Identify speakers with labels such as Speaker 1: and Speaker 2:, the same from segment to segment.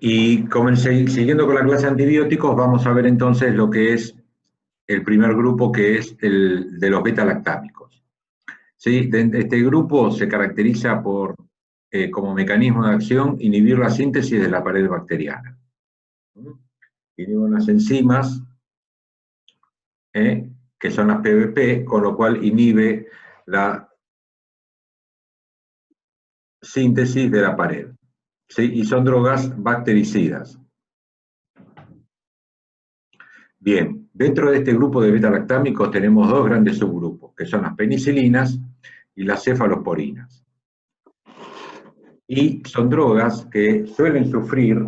Speaker 1: Y siguiendo con la clase de antibióticos, vamos a ver entonces lo que es el primer grupo, que es el de los beta-lactámicos. ¿Sí? Este grupo se caracteriza por, como mecanismo de acción, inhibir la síntesis de la pared bacteriana. Inhibe unas enzimas, que son las PBP, con lo cual inhibe la síntesis de la pared. ¿Sí? Y son drogas bactericidas. Bien, dentro de este grupo de beta-lactámicos tenemos dos grandes subgrupos, que son las penicilinas y las cefalosporinas. Y son drogas que suelen sufrir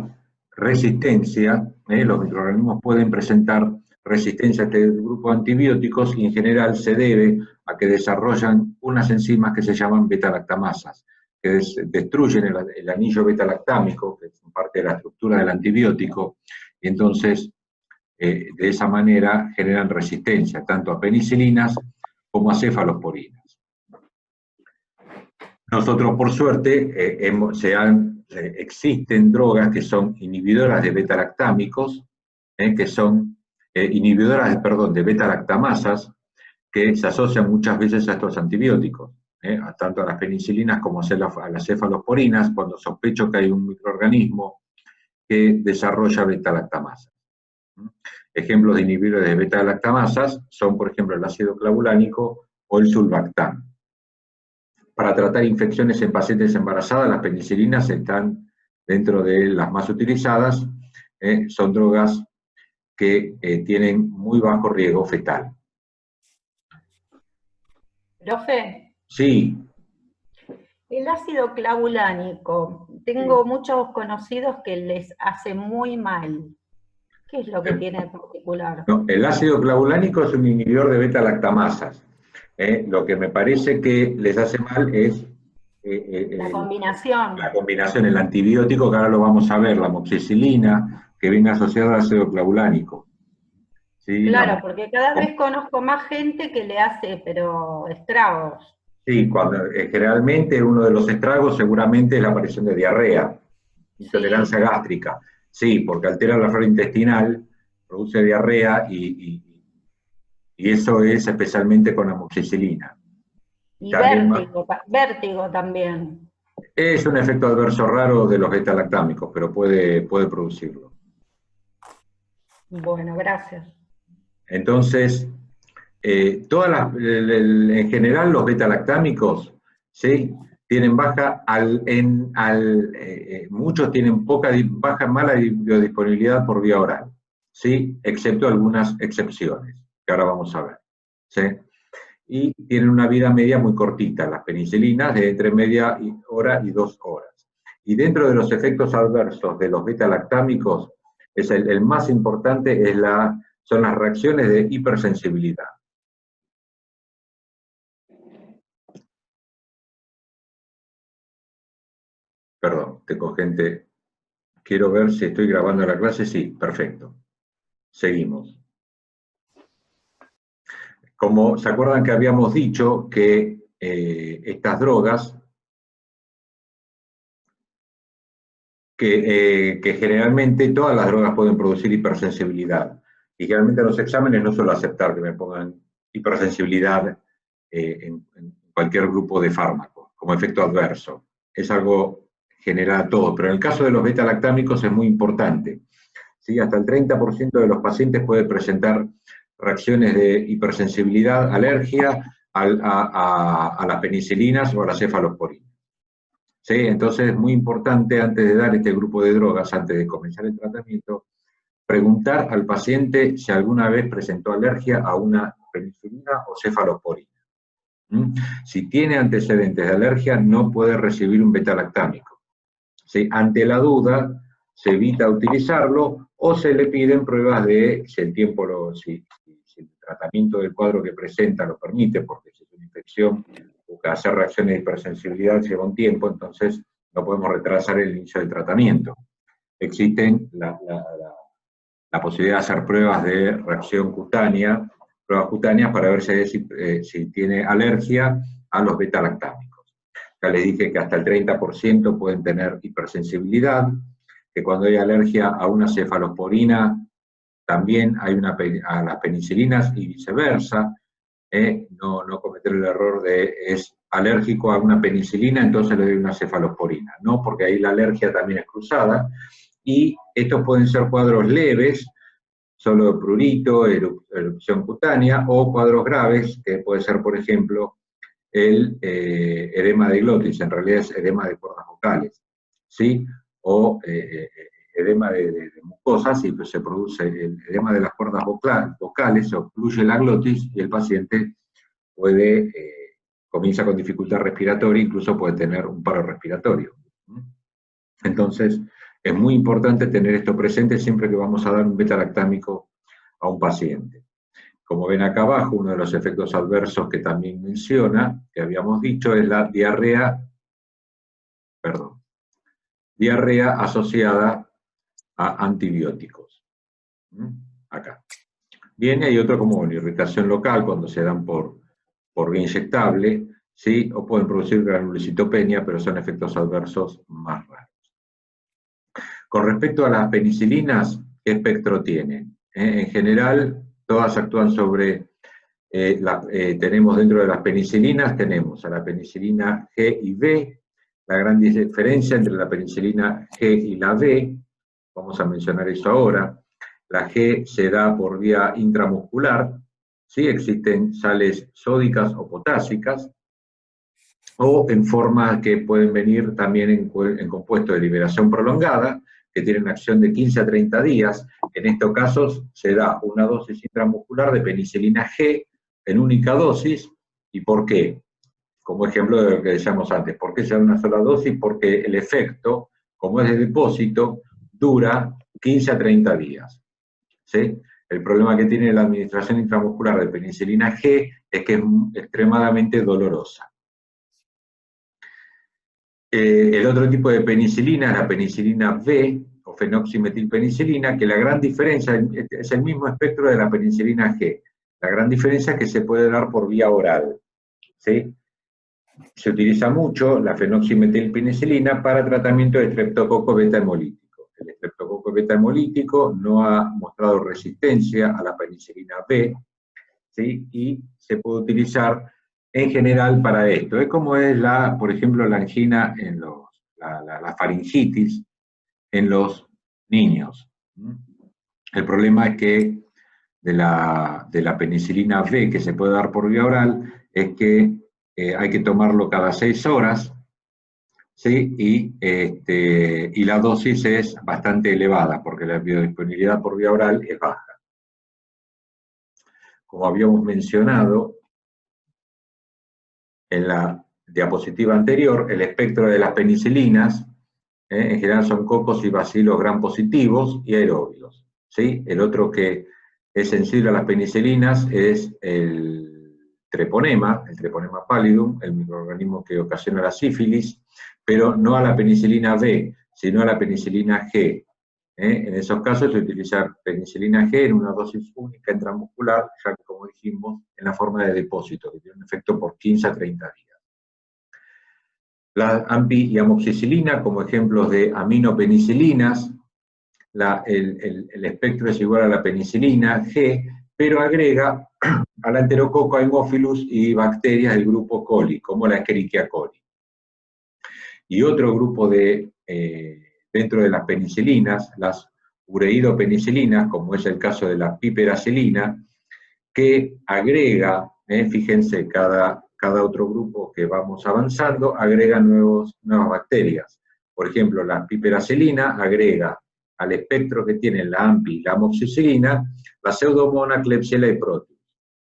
Speaker 1: resistencia, los microorganismos pueden presentar resistencia a este grupo de antibióticos y en general se debe a que desarrollan unas enzimas que se llaman beta-lactamasas, que destruyen el anillo beta-lactámico, que es parte de la estructura del antibiótico, y entonces de esa manera generan resistencia tanto a penicilinas como a cefalosporinas. Nosotros, por suerte, existen drogas que son inhibidoras de beta-lactámicos, que son inhibidoras, de beta-lactamasas, que se asocian muchas veces a estos antibióticos, tanto a las penicilinas como a las cefalosporinas, cuando sospecho que hay un microorganismo que desarrolla beta-lactamasas. Ejemplos de inhibidores de beta-lactamasas son, por ejemplo, el ácido clavulánico o el sulbactam. Para tratar infecciones en pacientes embarazadas, las penicilinas están dentro de las más utilizadas, son drogas que tienen muy bajo riesgo fetal.
Speaker 2: Profe,
Speaker 1: Sí.
Speaker 2: el ácido clavulánico, tengo muchos conocidos que les hace muy mal. ¿Qué es lo que tiene en particular?
Speaker 1: No, el ácido clavulánico es un inhibidor de beta-lactamasas. Lo que me parece que les hace mal es
Speaker 2: La combinación.
Speaker 1: la combinación, el antibiótico, que ahora lo vamos a ver, la amoxicilina, que viene asociada al ácido clavulánico. ¿Sí?
Speaker 2: Claro, porque cada vez conozco más gente que le hace, pero estragos.
Speaker 1: Sí, generalmente uno de los estragos seguramente es la aparición de diarrea, intolerancia
Speaker 2: Sí.
Speaker 1: gástrica. Sí, porque altera la flora intestinal, produce diarrea y eso es especialmente con amoxicilina.
Speaker 2: Y
Speaker 1: También
Speaker 2: vértigo también.
Speaker 1: es un efecto adverso raro de los beta-lactámicos, pero puede producirlo.
Speaker 2: Bueno, gracias.
Speaker 1: Entonces, en general los beta-lactámicos, ¿sí? Tienen muchos tienen mala biodisponibilidad por vía oral, ¿sí? Excepto algunas excepciones, que ahora vamos a ver, ¿sí? Y tienen una vida media muy cortita, las penicilinas de entre media hora y 2 horas. Y dentro de los efectos adversos de los beta-lactámicos, el más importante son las reacciones de hipersensibilidad. Perdón, tengo gente. Quiero ver si estoy grabando la clase. Sí, perfecto. Seguimos. Como se acuerdan que habíamos dicho que estas drogas, que generalmente todas las drogas pueden producir hipersensibilidad. Y generalmente en los exámenes no suelo aceptar que me pongan hipersensibilidad en cualquier grupo de fármacos, como efecto adverso. Es algo general a todo, pero en el caso de los beta-lactámicos es muy importante. ¿Sí? Hasta el 30% de los pacientes puede presentar reacciones de hipersensibilidad, alergia a las penicilinas o a las cefalosporinas. ¿Sí? Entonces es muy importante, antes de dar este grupo de drogas, antes de comenzar el tratamiento, preguntar al paciente si alguna vez presentó alergia a una penicilina o cefalosporina. Si tiene antecedentes de alergia, no puede recibir un beta-lactámico. ¿Sí? Ante la duda, se evita utilizarlo o se le piden pruebas de si el tiempo, si el tratamiento del cuadro que presenta lo permite, porque si es una infección, hacer reacciones de hipersensibilidad lleva un tiempo, entonces no podemos retrasar el inicio del tratamiento. Existen la posibilidad de hacer pruebas de reacción cutánea, pruebas cutáneas para ver si tiene alergia a los beta-lactámicos. Ya les dije que hasta el 30% pueden tener hipersensibilidad, que cuando hay alergia a una cefalosporina, también hay a las penicilinas y viceversa. No cometer el error de es alérgico a una penicilina, entonces le doy una cefalosporina. No, porque ahí la alergia también es cruzada. Y estos pueden ser cuadros leves, solo de prurito, erupción cutánea, o cuadros graves, que puede ser, por ejemplo, el edema de glotis, en realidad es edema de cuerdas vocales, ¿sí? O edema de mucosas, y pues se produce el edema de las cuerdas vocales, se obstruye la glotis y el paciente comienza con dificultad respiratoria, incluso puede tener un paro respiratorio. Entonces, es muy importante tener esto presente siempre que vamos a dar un beta-lactámico a un paciente. Como ven acá abajo, uno de los efectos adversos que también menciona, que habíamos dicho, es la diarrea asociada a antibióticos. Acá. Bien, hay otro como una irritación local cuando se dan por vía inyectable, ¿sí? O pueden producir granulocitopenia, pero son efectos adversos más raros. Con respecto a las penicilinas, ¿qué espectro tienen? En general, todas actúan sobre, tenemos dentro de las penicilinas, tenemos a la penicilina G y B, la gran diferencia entre la penicilina G y la B, vamos a mencionar eso ahora. La G se da por vía intramuscular, ¿sí? Existen sales sódicas o potásicas, o en forma que pueden venir también en compuestos de liberación prolongada, que tienen acción de 15 a 30 días. En estos casos se da una dosis intramuscular de penicilina G en única dosis. ¿Y por qué? Como ejemplo de lo que decíamos antes. ¿Por qué se da una sola dosis? Porque el efecto, como es de depósito, dura 15 a 30 días. ¿Sí? El problema que tiene la administración intramuscular de penicilina G es que es extremadamente dolorosa. El otro tipo de penicilina es la penicilina B, o fenoximetilpenicilina, que la gran diferencia es el mismo espectro de la penicilina G. La gran diferencia es que se puede dar por vía oral, ¿sí? Se utiliza mucho la fenoximetilpenicilina para tratamiento de estreptococo beta hemolítico. El estreptococo beta hemolítico no ha mostrado resistencia a la penicilina B, ¿sí? Y se puede utilizar en general para esto. Es como es, por ejemplo, la angina, la faringitis en los niños. El problema es que de la penicilina B, que se puede dar por vía oral, es que hay que tomarlo cada 6 horas, ¿sí? Y la dosis es bastante elevada, porque la biodisponibilidad por vía oral es baja. Como habíamos mencionado en la diapositiva anterior, el espectro de las penicilinas, en general son cocos y bacilos gram positivos y aerobios, ¿sí? El otro que es sensible a las penicilinas es el treponema pallidum, el microorganismo que ocasiona la sífilis, pero no a la penicilina B, sino a la penicilina G. En esos casos se utiliza penicilina G en una dosis única intramuscular, ya que, como dijimos, en la forma de depósito, que tiene un efecto por 15 a 30 días. La ampi y amoxicilina como ejemplos de aminopenicilinas, el espectro es igual a la penicilina G, pero agrega al Enterococcus haemophilus y bacterias del grupo coli, como la Escherichia coli. Y otro grupo dentro de las penicilinas, las ureidopenicilinas, como es el caso de la piperacilina, que agrega, fíjense, cada otro grupo que vamos avanzando agrega nuevas bacterias. Por ejemplo, la piperacilina agrega al espectro que tienen la AMPI y la amoxicilina, la Pseudomonas Klebsiella proteus.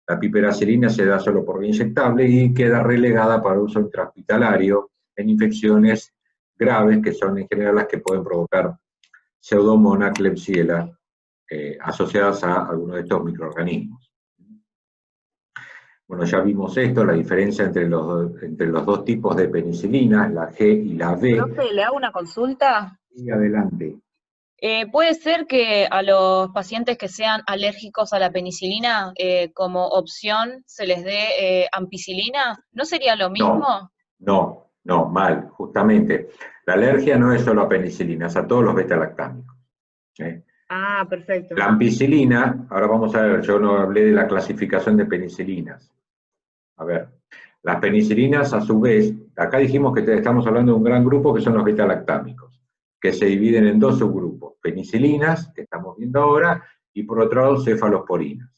Speaker 1: La piperacilina se da solo por vía inyectable y queda relegada para uso intrahospitalario en infecciones graves, que son en general las que pueden provocar Pseudomonas Klebsiella asociadas a algunos de estos microorganismos. Bueno, ya vimos esto, la diferencia entre los dos tipos de penicilinas, la G y la B.
Speaker 3: Profe, ¿le hago una consulta?
Speaker 1: Y adelante.
Speaker 3: ¿Puede ser que a los pacientes que sean alérgicos a la penicilina, como opción se les dé ampicilina? ¿No sería lo mismo?
Speaker 1: No, mal, justamente. La alergia no es solo a penicilina, es a todos los beta-lactámicos.
Speaker 3: Ah, perfecto.
Speaker 1: La ampicilina, ahora vamos a ver, yo no hablé de la clasificación de penicilinas. A ver, las penicilinas a su vez, acá dijimos que estamos hablando de un gran grupo que son los beta-lactámicos, que se dividen en dos subgrupos, penicilinas, que estamos viendo ahora, y por otro lado cefalosporinas.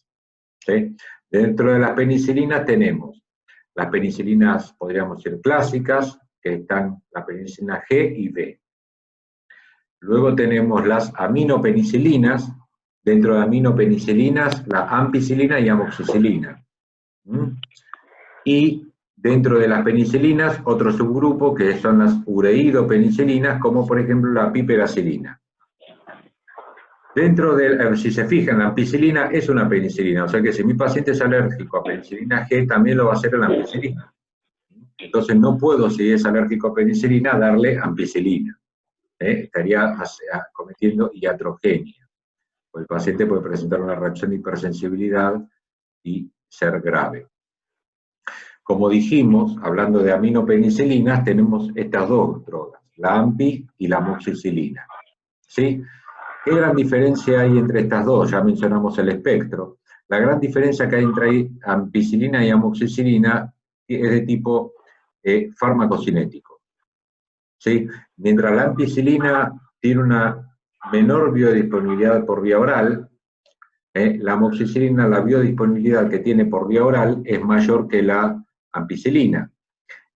Speaker 1: ¿Sí? Dentro de las penicilinas tenemos las penicilinas, podríamos decir, clásicas, que están la penicilina G y B. Luego tenemos las aminopenicilinas, dentro de aminopenicilinas, la ampicilina y amoxicilina. Y dentro de las penicilinas, otro subgrupo que son las ureidopenicilinas, como por ejemplo la pipegacilina. Dentro de, si se fijan, la ampicilina es una penicilina, o sea que si mi paciente es alérgico a penicilina G, también lo va a hacer a la ampicilina. Entonces no puedo, si es alérgico a penicilina, darle ampicilina. Estaría cometiendo iatrogenia. El paciente puede presentar una reacción de hipersensibilidad y ser grave. Como dijimos, hablando de aminopenicilinas, tenemos estas dos drogas, la ampi y la amoxicilina. ¿Sí? ¿Qué gran diferencia hay entre estas dos? Ya mencionamos el espectro. La gran diferencia que hay entre ampicilina y amoxicilina es de tipo farmacocinético. ¿Sí? Mientras la ampicilina tiene una menor biodisponibilidad por vía oral, la amoxicilina, la biodisponibilidad que tiene por vía oral es mayor que la ampicilina.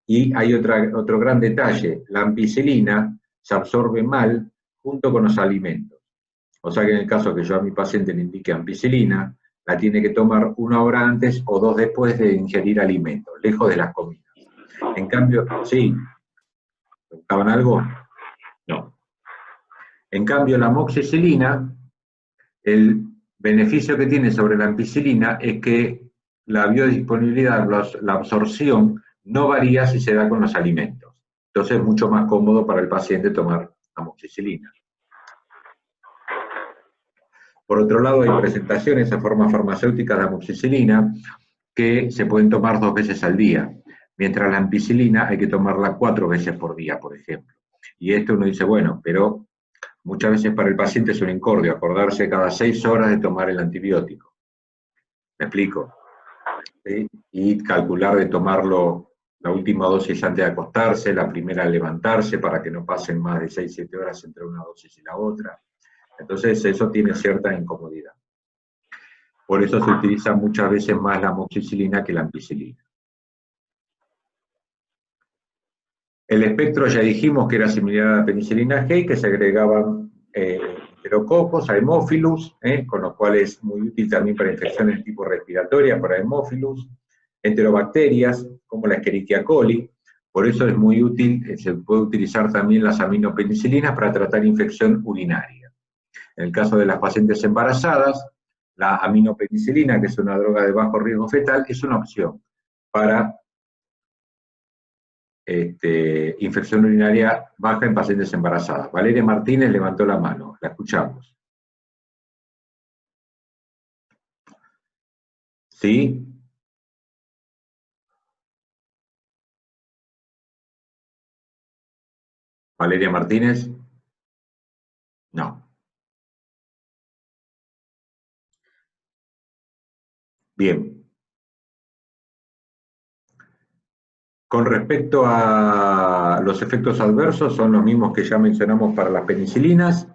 Speaker 1: Y hay otro gran detalle, la ampicilina se absorbe mal junto con los alimentos. O sea que en el caso que yo a mi paciente le indique ampicilina, la tiene que tomar 1 hora antes o 2 después de ingerir alimentos, lejos de las comidas. En cambio, ¿sí? ¿Preguntaban algo? No. En cambio, la amoxicilina, el beneficio que tiene sobre la ampicilina es que la biodisponibilidad, la absorción, no varía si se da con los alimentos. Entonces es mucho más cómodo para el paciente tomar amoxicilina. Por otro lado, hay presentaciones en forma farmacéutica de amoxicilina que se pueden tomar 2 veces al día, mientras la ampicilina hay que tomarla 4 veces por día, por ejemplo. Y esto uno dice, bueno, pero muchas veces para el paciente es un incordio acordarse cada 6 horas de tomar el antibiótico. ¿Me explico? ¿Sí? Y calcular de tomarlo la última dosis antes de acostarse, la primera al levantarse, para que no pasen más de 6-7 horas entre una dosis y la otra. Entonces eso tiene cierta incomodidad. Por eso se utiliza muchas veces más la amoxicilina que la ampicilina. El espectro ya dijimos que era similar a la penicilina G, que se agregaban enterococos, Haemophilus, con lo cual es muy útil también para infecciones de tipo respiratoria, para Haemophilus, enterobacterias, como la Escherichia coli. Por eso es muy útil, se puede utilizar también las aminopenicilinas para tratar infección urinaria. En el caso de las pacientes embarazadas, la aminopenicilina, que es una droga de bajo riesgo fetal, es una opción para infección urinaria baja en pacientes embarazadas. Valeria Martínez levantó la mano, la escuchamos. ¿Sí? Valeria Martínez. No. Bien. Con respecto a los efectos adversos, son los mismos que ya mencionamos para las penicilinas,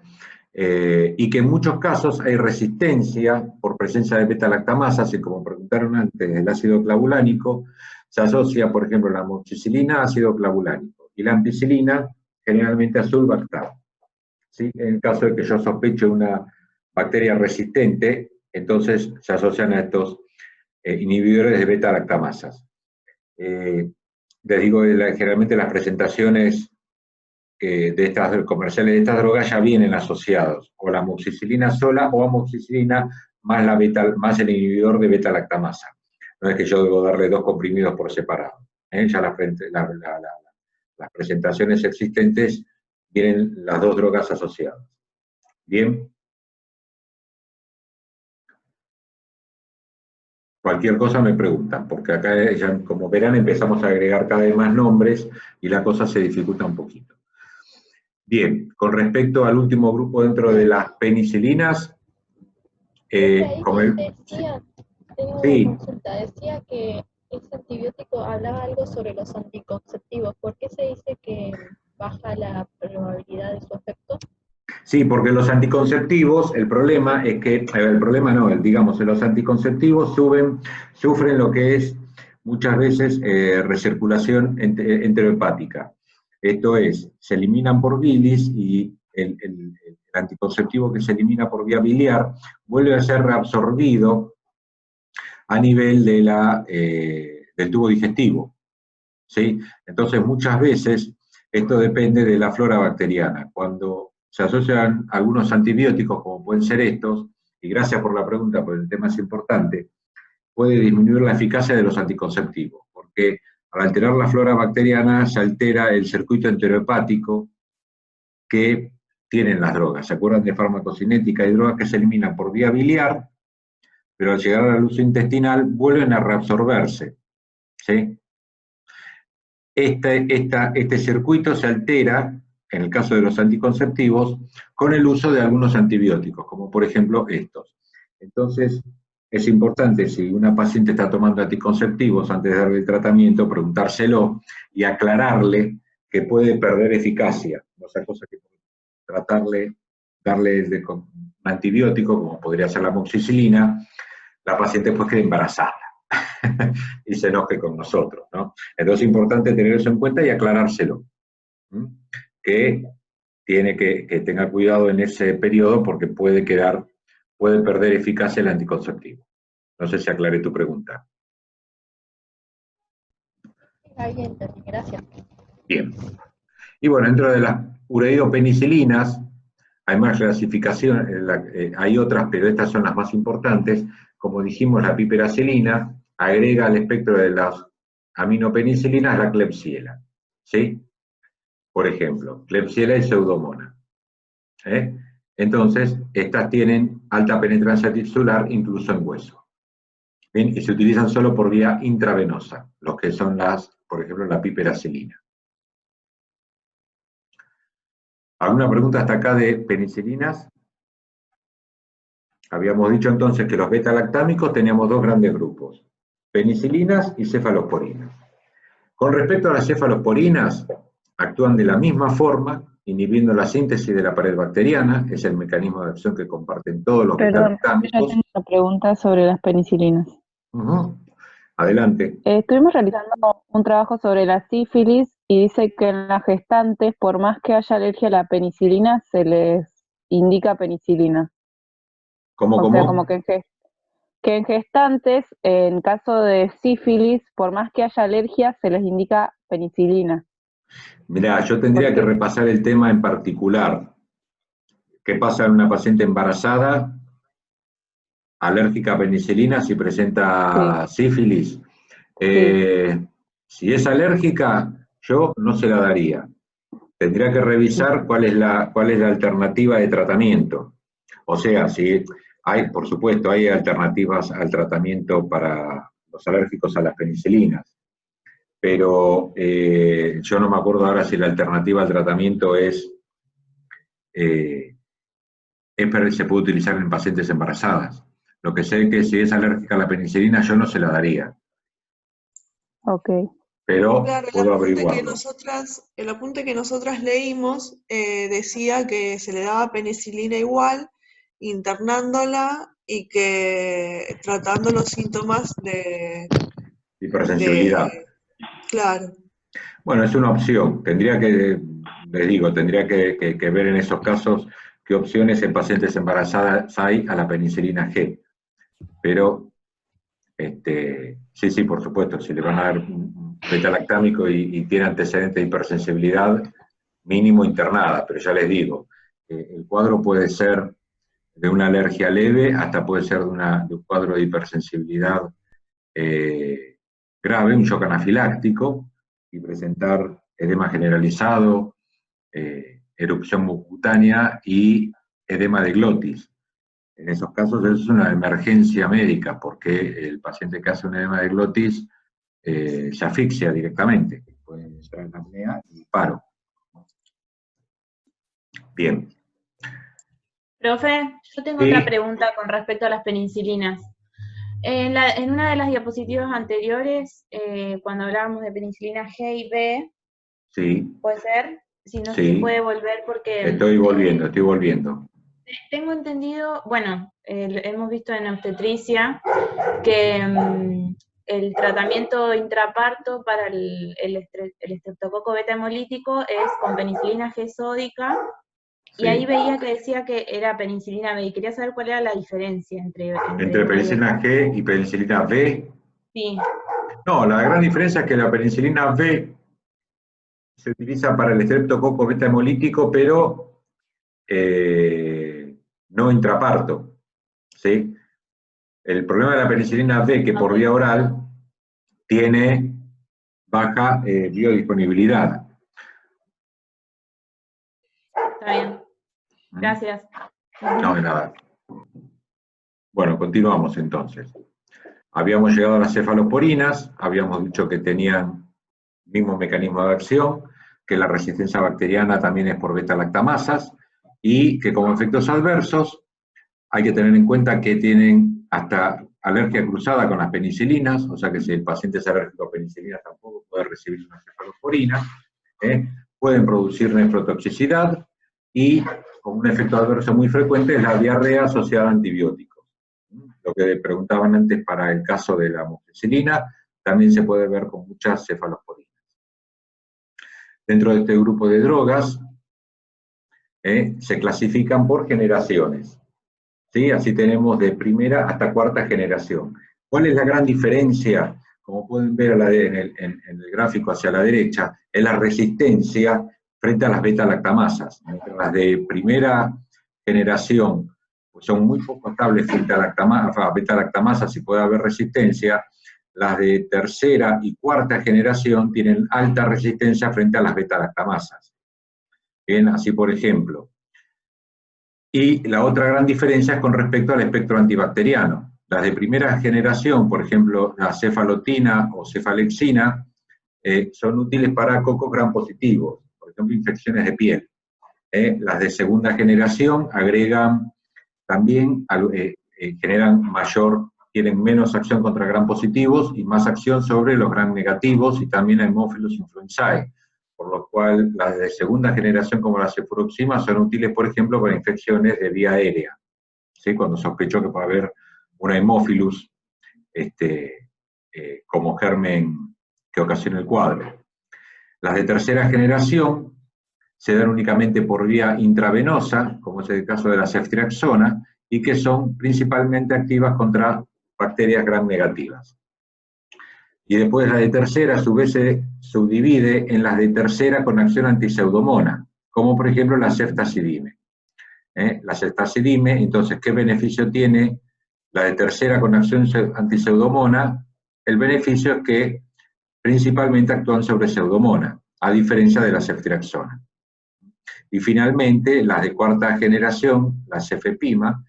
Speaker 1: y que en muchos casos hay resistencia por presencia de beta-lactamasas, y como preguntaron antes, el ácido clavulánico, se asocia, por ejemplo, la amoxicilina a ácido clavulánico, y la ampicilina generalmente a sulbactam. ¿Sí? En el caso de que yo sospeche una bacteria resistente, entonces se asocian a estos inhibidores de beta-lactamasas. Les digo, generalmente las presentaciones comerciales de estas drogas ya vienen asociados, o la amoxicilina sola o amoxicilina más el inhibidor de beta-lactamasa. No es que yo debo darle 2 comprimidos por separado. Ya las presentaciones existentes vienen las 2 drogas asociadas. Bien. Cualquier cosa me preguntan, porque acá, ya, como verán, empezamos a agregar cada vez más nombres y la cosa se dificulta un poquito. Bien, con respecto al último grupo dentro de las penicilinas, como
Speaker 4: decía, tengo
Speaker 1: sí,
Speaker 4: una consulta, decía que ese antibiótico hablaba algo sobre los anticonceptivos. ¿Por qué se dice que baja la probabilidad de su efecto?
Speaker 1: sí, porque los anticonceptivos, el problema es que, el problema no, digamos, los anticonceptivos sufren lo que es muchas veces recirculación enterohepática. Esto es, se eliminan por bilis y el anticonceptivo que se elimina por vía biliar vuelve a ser reabsorbido a nivel del tubo digestivo, ¿sí? Entonces, muchas veces esto depende de la flora bacteriana. Cuando se asocian algunos antibióticos, como pueden ser estos, y gracias por la pregunta, porque el tema es importante, puede disminuir la eficacia de los anticonceptivos, porque al alterar la flora bacteriana se altera el circuito enterohepático que tienen las drogas. ¿Se acuerdan de farmacocinética? Hay drogas que se eliminan por vía biliar, pero al llegar al uso intestinal vuelven a reabsorberse, ¿sí? Este circuito se altera, en el caso de los anticonceptivos, con el uso de algunos antibióticos, como por ejemplo estos. Entonces, es importante, si una paciente está tomando anticonceptivos antes de darle el tratamiento, preguntárselo y aclararle que puede perder eficacia. No sea cosa que darle un antibiótico, como podría ser la amoxicilina, la paciente pues quede embarazada y se enoje con nosotros, ¿no? Entonces es importante tener eso en cuenta y aclarárselo. Que tiene que tenga cuidado en ese periodo porque puede perder eficacia el anticonceptivo. No sé si aclaré tu pregunta.
Speaker 4: Ahí entendí, gracias.
Speaker 1: Bien. Y bueno, dentro de las ureidopenicilinas hay más clasificaciones, hay otras, pero estas son las más importantes. Como dijimos, la piperacilina agrega al espectro de las aminopenicilinas la Klebsiella, ¿sí? Por ejemplo, Klebsiella y Pseudomonas. Entonces, estas tienen alta penetrancia tisular incluso en hueso. ¿Bien? Y se utilizan solo por vía intravenosa, los que son por ejemplo, la piperacilina. ¿Alguna pregunta hasta acá de penicilinas? Habíamos dicho entonces que los beta-lactámicos teníamos dos grandes grupos, penicilinas y cefalosporinas. Con respecto a las cefalosporinas, actúan de la misma forma, inhibiendo la síntesis de la pared bacteriana, es el mecanismo de acción que comparten todos los beta-lactámicos.
Speaker 5: Yo tengo una pregunta sobre las penicilinas.
Speaker 1: Adelante.
Speaker 5: Estuvimos realizando un trabajo sobre la sífilis y dice que en las gestantes, por más que haya alergia a la penicilina, se les indica penicilina.
Speaker 1: ¿Cómo?
Speaker 5: O sea, como que en gestantes, en caso de sífilis, por más que haya alergia, se les indica penicilina.
Speaker 1: Mirá, yo tendría que repasar el tema en particular. ¿Qué pasa en una paciente embarazada alérgica a penicilina si presenta sífilis? Si es alérgica, yo no se la daría. Tendría que revisar cuál es la alternativa de tratamiento. O sea, si por supuesto, hay alternativas al tratamiento para los alérgicos a las penicilinas, pero yo no me acuerdo ahora si la alternativa al tratamiento se puede utilizar en pacientes embarazadas. Lo que sé es que si es alérgica a la penicilina, yo no se la daría.
Speaker 5: Ok.
Speaker 1: Pero
Speaker 6: claro,
Speaker 1: puedo averiguarlo.
Speaker 6: El apunte que nosotras leímos decía que se le daba penicilina igual, internándola y que tratando los síntomas de
Speaker 1: Hipersensibilidad.
Speaker 6: Claro.
Speaker 1: Bueno, es una opción. Tendría que ver en esos casos qué opciones en pacientes embarazadas hay a la penicilina G. Pero, sí, por supuesto, si le van a dar un beta-lactámico y tiene antecedentes de hipersensibilidad, mínimo internada, pero ya les digo, el cuadro puede ser de una alergia leve hasta puede ser de un cuadro de hipersensibilidad grave, un shock anafiláctico, y presentar edema generalizado, erupción mucocutánea y edema de glotis. En esos casos es una emergencia médica porque el paciente que hace un edema de glotis se asfixia directamente, puede entrar en apnea y paro. Bien.
Speaker 3: Profe, yo tengo
Speaker 1: Sí.
Speaker 3: otra pregunta con respecto a las penicilinas. En una de las diapositivas anteriores, cuando hablábamos de penicilina G y B,
Speaker 1: Sí,
Speaker 3: ¿puede ser? Si no sé
Speaker 1: Sí.
Speaker 3: si puede volver porque...
Speaker 1: estoy volviendo.
Speaker 3: Tengo entendido, bueno, hemos visto en obstetricia que el tratamiento intraparto para el estreptococo beta hemolítico es con penicilina G sódica, y ahí
Speaker 1: Sí.
Speaker 3: veía que decía que era penicilina B, y quería saber cuál era la diferencia entre
Speaker 1: Entre
Speaker 3: B y
Speaker 1: penicilina
Speaker 3: beta.
Speaker 1: G y penicilina B.
Speaker 3: Sí,
Speaker 1: No, la gran diferencia es que la penicilina B se utiliza para el estreptococo beta hemolítico, pero no intraparto. ¿Sí? El problema de la penicilina B, que por vía oral tiene baja biodisponibilidad.
Speaker 3: está bien. Gracias.
Speaker 1: No, de nada. Bueno, continuamos entonces. Habíamos llegado a las cefalosporinas, habíamos dicho que tenían el mismo mecanismo de acción, que la resistencia bacteriana también es por beta-lactamasas, y que como efectos adversos hay que tener en cuenta que tienen hasta alergia cruzada con las penicilinas, o sea que si el paciente es alérgico a penicilina tampoco puede recibir una cefalosporina, pueden producir nefrotoxicidad, y como un efecto adverso muy frecuente es la diarrea asociada a antibióticos. Lo que preguntaban antes para el caso de la amoxicilina, también se puede ver con muchas cefalosporinas. Dentro de este grupo de drogas, se clasifican por generaciones. ¿Sí? Así tenemos de primera hasta cuarta generación. ¿Cuál es la gran diferencia? Como pueden ver en el gráfico hacia la derecha, es la resistencia frente a las beta-lactamasas. Mientras las de primera generación pues son muy poco estables frente a beta-lactamasas y puede haber resistencia, las de tercera y cuarta generación tienen alta resistencia frente a las beta-lactamasas. Bien, así por ejemplo. Y la otra gran diferencia es con respecto al espectro antibacteriano. Las de primera generación, por ejemplo, la cefalotina o cefalexina, son útiles para cocos gram positivos, por ejemplo, infecciones de piel. Las de segunda generación agregan también, tienen menos acción contra gram positivos y más acción sobre los gram negativos y también Haemophilus influenzae, por lo cual las de segunda generación como la cefuroxima son útiles, por ejemplo, para infecciones de vía aérea, ¿sí? Cuando sospechó que puede haber una Haemophilus como germen que ocasiona el cuadro. Las de tercera generación se dan únicamente por vía intravenosa, como es el caso de la ceftriaxona, y que son principalmente activas contra bacterias gram negativas. Y después la de tercera, a su vez, se subdivide en las de tercera con acción antiseudomona, como por ejemplo la ceftazidime. La ceftazidime, entonces, ¿qué beneficio tiene la de tercera con acción antiseudomona? El beneficio es que principalmente actúan sobre pseudomona, a diferencia de la ceftriaxona. Y finalmente, las de cuarta generación, la cefepima,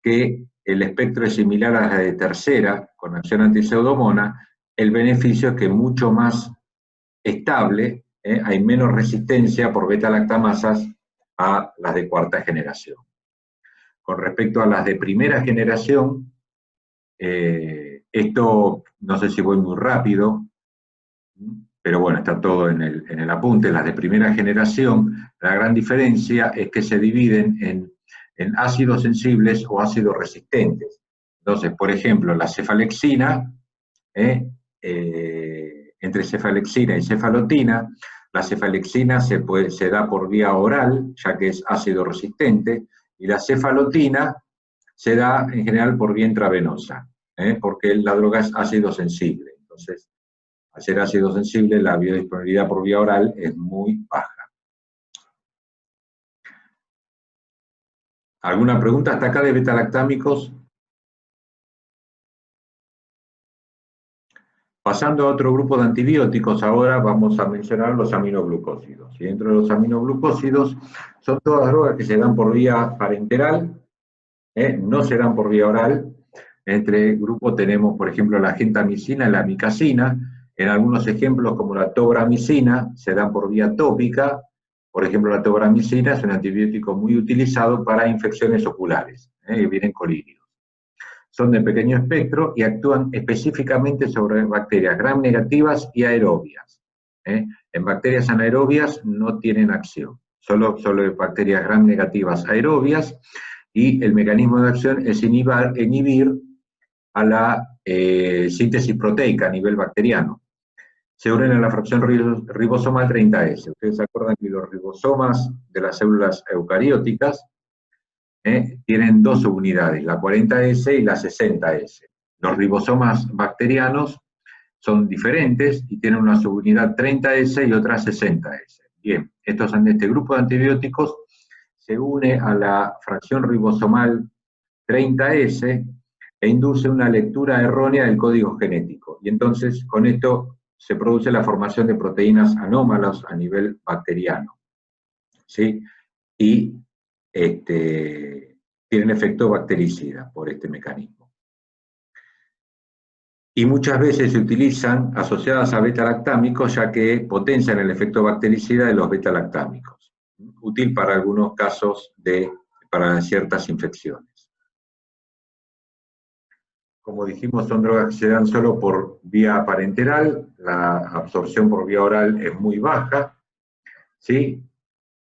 Speaker 1: que el espectro es similar a la de tercera con acción antiseudomona. El beneficio es que es mucho más estable, hay menos resistencia por beta-lactamasas a las de cuarta generación. Con respecto a las de primera generación, esto no sé si voy muy rápido, pero bueno, está todo en el apunte. Las de primera generación, la gran diferencia es que se dividen en ácidos sensibles o ácidos resistentes. Entonces, por ejemplo, la cefalexina, entre cefalexina y cefalotina, la cefalexina se da por vía oral, ya que es ácido resistente, y la cefalotina se da en general por vía intravenosa, porque la droga es ácido sensible. Entonces, al ser ácido sensible, la biodisponibilidad por vía oral es muy baja. ¿Alguna pregunta hasta acá de beta-lactámicos? Pasando a otro grupo de antibióticos, ahora vamos a mencionar los aminoglucósidos. Y dentro de los aminoglucósidos son todas drogas que se dan por vía parenteral, no se dan por vía oral. Entre el grupo tenemos, por ejemplo, la gentamicina y la amicacina. En algunos ejemplos, como la tobramicina, se dan por vía tópica, Por ejemplo, la tobramicina es un antibiótico muy utilizado para infecciones oculares, que vienen colírios. Son de pequeño espectro y actúan específicamente sobre bacterias gram negativas y aerobias. En bacterias anaerobias no tienen acción, solo bacterias gram negativas aerobias, y el mecanismo de acción es inhibir a la síntesis proteica a nivel bacteriano. Se unen a la fracción ribosomal 30S. Ustedes se acuerdan que los ribosomas de las células eucarióticas tienen dos subunidades, la 40S y la 60S. Los ribosomas bacterianos son diferentes y tienen una subunidad 30S y otra 60S. Bien, este grupo de antibióticos se une a la fracción ribosomal 30S e induce una lectura errónea del código genético. Y entonces, con esto, se produce la formación de proteínas anómalas a nivel bacteriano, ¿sí? Y tienen efecto bactericida por este mecanismo. Y muchas veces se utilizan asociadas a beta-lactámicos, ya que potencian el efecto bactericida de los beta-lactámicos. Útil para algunos casos para ciertas infecciones. Como dijimos, son drogas que se dan solo por vía parenteral, la absorción por vía oral es muy baja, ¿sí?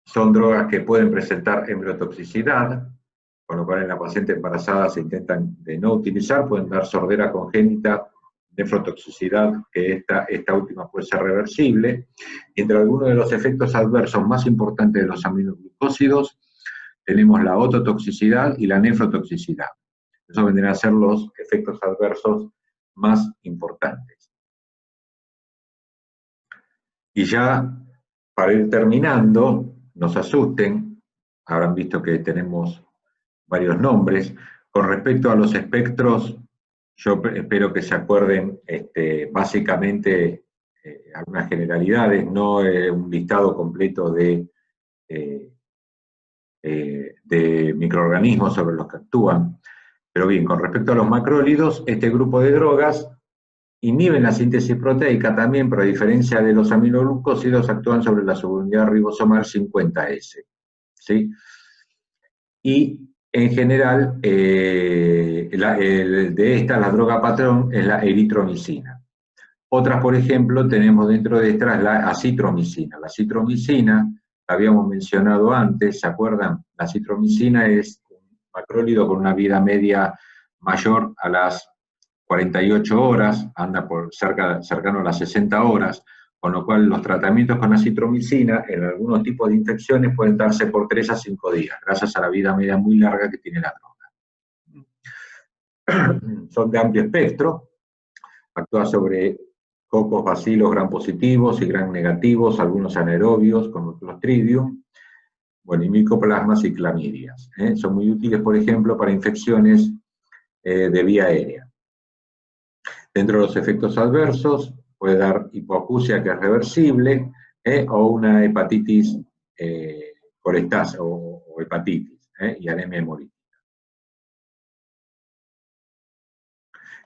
Speaker 1: Son drogas que pueden presentar embriotoxicidad, con lo cual en la paciente embarazada se intentan de no utilizar, pueden dar sordera congénita, nefrotoxicidad, que esta última puede ser reversible. Y entre algunos de los efectos adversos más importantes de los aminoglucósidos, tenemos la ototoxicidad y la nefrotoxicidad. Esos vendrían a ser los efectos adversos más importantes. Y ya, para ir terminando, no se asusten, habrán visto que tenemos varios nombres. Con respecto a los espectros, yo espero que se acuerden básicamente algunas generalidades, no un listado completo de microorganismos sobre los que actúan. Pero bien, con respecto a los macrólidos, este grupo de drogas inhiben la síntesis proteica también, pero a diferencia de los aminoglucósidos, actúan sobre la subunidad ribosomal 50S. ¿Sí? Y en general, de estas, la droga patrón es la eritromicina. Otras, por ejemplo, tenemos dentro de estas la acitromicina. La acitromicina, la habíamos mencionado antes, ¿se acuerdan? La acitromicina es un macrólido con una vida media mayor a las 48 horas, anda por cercano a las 60 horas, con lo cual los tratamientos con acitromicina en algunos tipos de infecciones pueden darse por 3 a 5 días, gracias a la vida media muy larga que tiene la droga. Son de amplio espectro, actúa sobre cocos, bacilos gram positivos y gram negativos, algunos anaerobios como Clostridium, bueno, y micoplasmas y clamidias. Son muy útiles, por ejemplo, para infecciones de vía aérea. Dentro de los efectos adversos, puede dar hipoacusia que es reversible, o una hepatitis colestasa o hepatitis, y anemia hemolítica.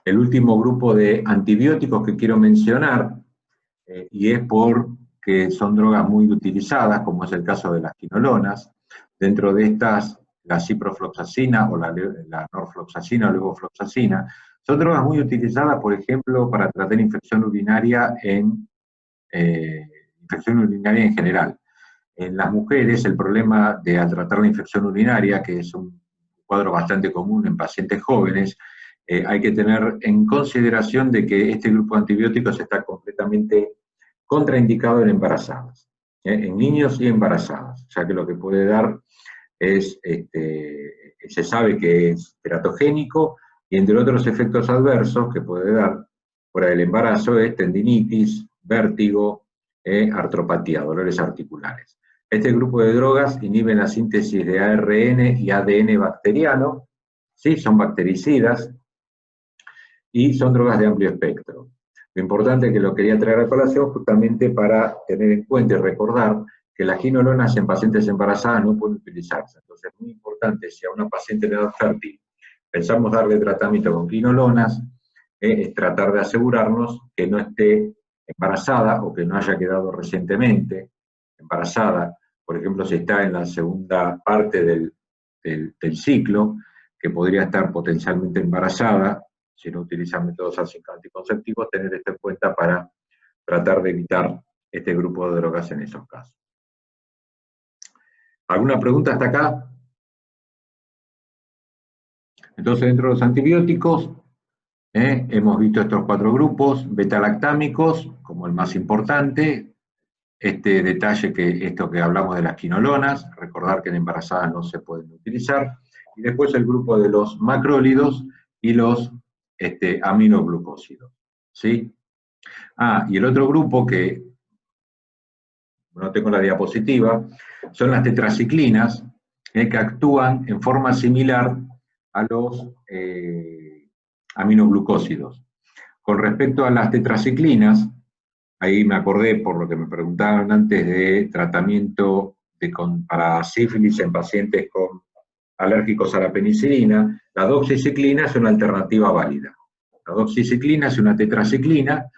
Speaker 1: El último grupo de antibióticos que quiero mencionar, y es porque son drogas muy utilizadas, como es el caso de las quinolonas. Dentro de estas, la ciprofloxacina o la norfloxacina o levofloxacina, son drogas muy utilizadas, por ejemplo, para tratar infección urinaria en general. En las mujeres, el problema al tratar la infección urinaria, que es un cuadro bastante común en pacientes jóvenes, hay que tener en consideración de que este grupo de antibióticos está completamente contraindicado en embarazadas, en niños y embarazadas, ya que lo que puede dar es, se sabe que es teratogénico, y entre otros efectos adversos que puede dar fuera del embarazo es tendinitis, vértigo, artropatía, dolores articulares. Este grupo de drogas inhiben la síntesis de ARN y ADN bacteriano, ¿sí? Son bactericidas y son drogas de amplio espectro. Lo importante es que lo quería traer a colación justamente para tener en cuenta y recordar que las quinolonas en pacientes embarazadas no pueden utilizarse. Entonces es muy importante, si a una paciente en edad fértil pensamos darle tratamiento con quinolonas, es tratar de asegurarnos que no esté embarazada o que no haya quedado recientemente embarazada, por ejemplo, si está en la segunda parte del ciclo, que podría estar potencialmente embarazada, si no utiliza métodos anticonceptivos, tener esto en cuenta para tratar de evitar este grupo de drogas en esos casos. ¿Alguna pregunta hasta acá? Entonces, dentro de los antibióticos, hemos visto estos 4 grupos, beta-lactámicos como el más importante, este detalle esto que hablamos de las quinolonas, recordar que en embarazadas no se pueden utilizar, y después el grupo de los macrólidos y los aminoglucósidos, ¿sí? Y el otro grupo que no tengo la diapositiva, son las tetraciclinas, que actúan en forma similar a los aminoglucósidos. Con respecto a las tetraciclinas, ahí me acordé por lo que me preguntaban antes de tratamiento para sífilis en pacientes alérgicos a la penicilina, la doxiciclina es una alternativa válida. La doxiciclina es una tetraciclina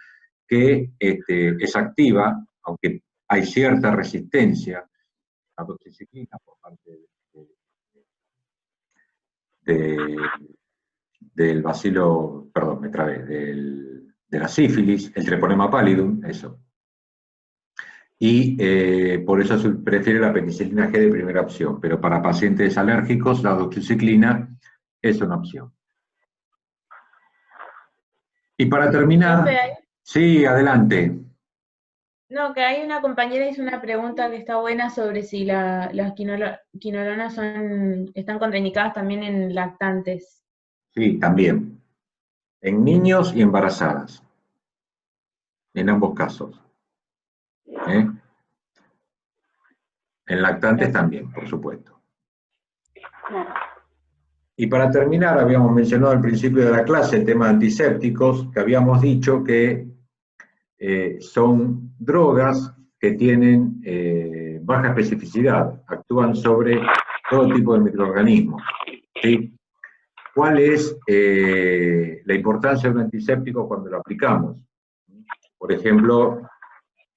Speaker 1: que es activa, aunque hay cierta resistencia a la doxiciclina por parte del bacilo, perdón, me trabé, de la sífilis, el treponema pallidum, eso. Y por eso se prefiere la penicilina G de primera opción, pero para pacientes alérgicos la doxiciclina es una opción. Y para terminar, sí, adelante.
Speaker 3: No, que hay una compañera hizo una pregunta que está buena sobre si las quinolonas están contraindicadas también en lactantes.
Speaker 1: Sí, también. En niños y embarazadas. En ambos casos. En lactantes también, por supuesto. Y para terminar, habíamos mencionado al principio de la clase el tema de antisépticos, que habíamos dicho que son drogas que tienen baja especificidad, actúan sobre todo tipo de microorganismos, ¿sí? ¿Cuál es la importancia de un antiséptico cuando lo aplicamos? Por ejemplo,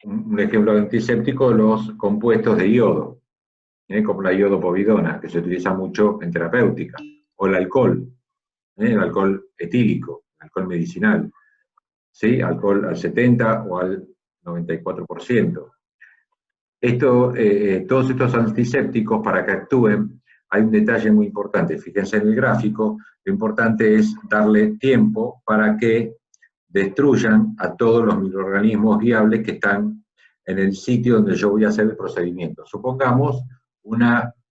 Speaker 1: un ejemplo de antiséptico, los compuestos de yodo, como la iodopovidona, que se utiliza mucho en terapéutica, o el alcohol etílico, el alcohol medicinal, ¿sí? Alcohol al 70 o al 94%. Todos estos antisépticos, para que actúen, hay un detalle muy importante. Fíjense en el gráfico, lo importante es darle tiempo para que destruyan a todos los microorganismos viables que están en el sitio donde yo voy a hacer el procedimiento. Supongamos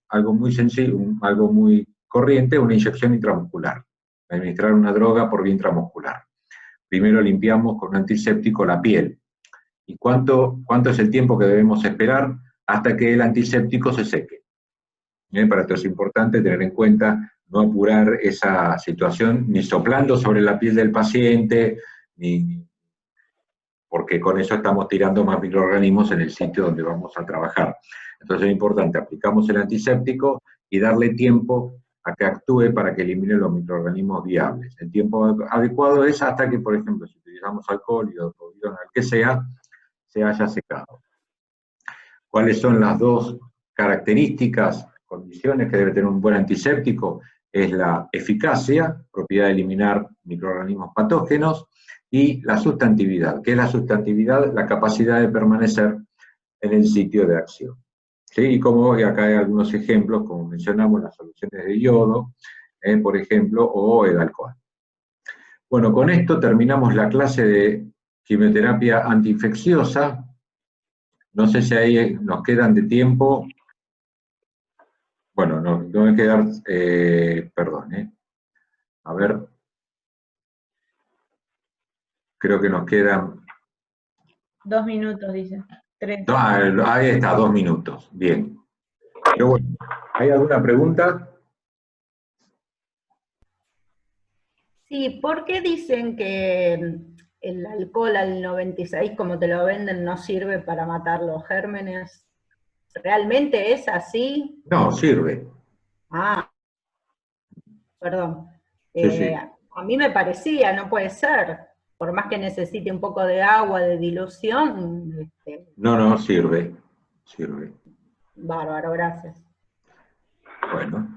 Speaker 1: algo muy sencillo, algo muy corriente, una inyección intramuscular. Administrar una droga por vía intramuscular. Primero limpiamos con un antiséptico la piel. ¿Y cuánto es el tiempo que debemos esperar hasta que el antiséptico se seque? Para esto es importante tener en cuenta no apurar esa situación ni soplando sobre la piel del paciente, porque con eso estamos tirando más microorganismos en el sitio donde vamos a trabajar. Entonces es importante, aplicamos el antiséptico y darle tiempo a que actúe para que elimine los microorganismos viables. El tiempo adecuado es hasta que, por ejemplo, si utilizamos alcohol, iodopovidona, el que sea, se haya secado. ¿Cuáles son las dos características, condiciones que debe tener un buen antiséptico? Es la eficacia, propiedad de eliminar microorganismos patógenos, y la sustantividad. ¿Qué es la sustantividad? La capacidad de permanecer en el sitio de acción. ¿Sí? Y como acá hay algunos ejemplos, como mencionamos, las soluciones de yodo, por ejemplo, o el alcohol. Bueno, con esto terminamos la clase de quimioterapia antiinfecciosa. No sé si ahí nos quedan de tiempo. Bueno, no me quedar, perdón, a ver. Creo que nos quedan...
Speaker 3: 2 minutos, dice. 3.
Speaker 1: Ahí está, 2 minutos. Bien. Pero bueno, ¿hay alguna pregunta?
Speaker 2: Sí, ¿por qué dicen que el alcohol al 96, como te lo venden, no sirve para matar los gérmenes? ¿Realmente es así?
Speaker 1: No, sirve.
Speaker 2: Perdón.
Speaker 1: Sí.
Speaker 2: A mí me parecía, no puede ser. Por más que necesite un poco de agua, de dilución.
Speaker 1: No, sirve. Sirve.
Speaker 2: Bárbaro, gracias.
Speaker 1: Bueno,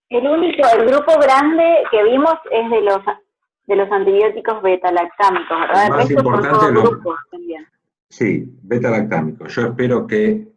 Speaker 7: El grupo grande que vimos es de los antibióticos beta-lactámicos, ¿verdad?
Speaker 1: El más
Speaker 7: resto son
Speaker 1: importante
Speaker 7: todos
Speaker 1: es lo-
Speaker 7: grupos también.
Speaker 1: sí, beta-lactámico. Yo espero que